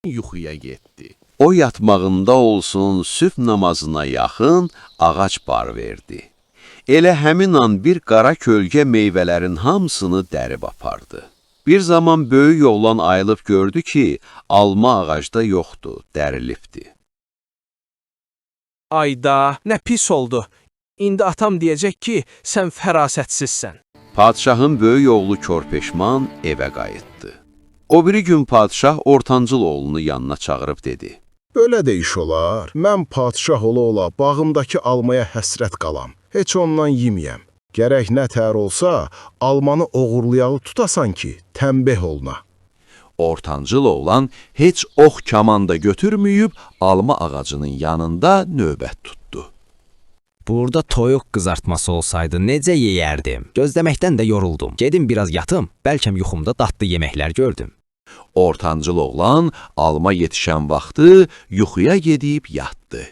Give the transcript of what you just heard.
yuxuya getdi. O yatmağında olsun sübh namazına yaxın ağac bar verdi. Elə həmin an bir qara kölgə meyvələrin hamısını dərib apardı. Bir zaman böyük oğlan ayılıb gördü ki, alma ağacda yoxdur, dərilibdi. Ayda, nə pis oldu. İndi atam deyəcək ki, sən fərasətsizsən. Padşahın böyük oğlu körpeşman evə qayıtdı. O biri gün padşah ortancıl oğlunu yanına çağırıb dedi. Belə də iş olar. Mən padşah ola bağımdakı almaya həsrət qalam. Heç ondan yeməyəm. Gərək nə tər olsa, almanı oğurlayalı tutasan ki, təmbeh oluna. Ortancıl oğlan heç ox kamanda götürməyib alma ağacının yanında növbət tutdu. Burada toyuq qızartması olsaydı necə yeyərdim? Gözləməkdən də yoruldum. Gedim biraz yatım, bəlkəm yuxumda dadlı yeməklər gördüm. Ortancıl oğlan alma yetişən vaxtı yuxuya gedib yatdı.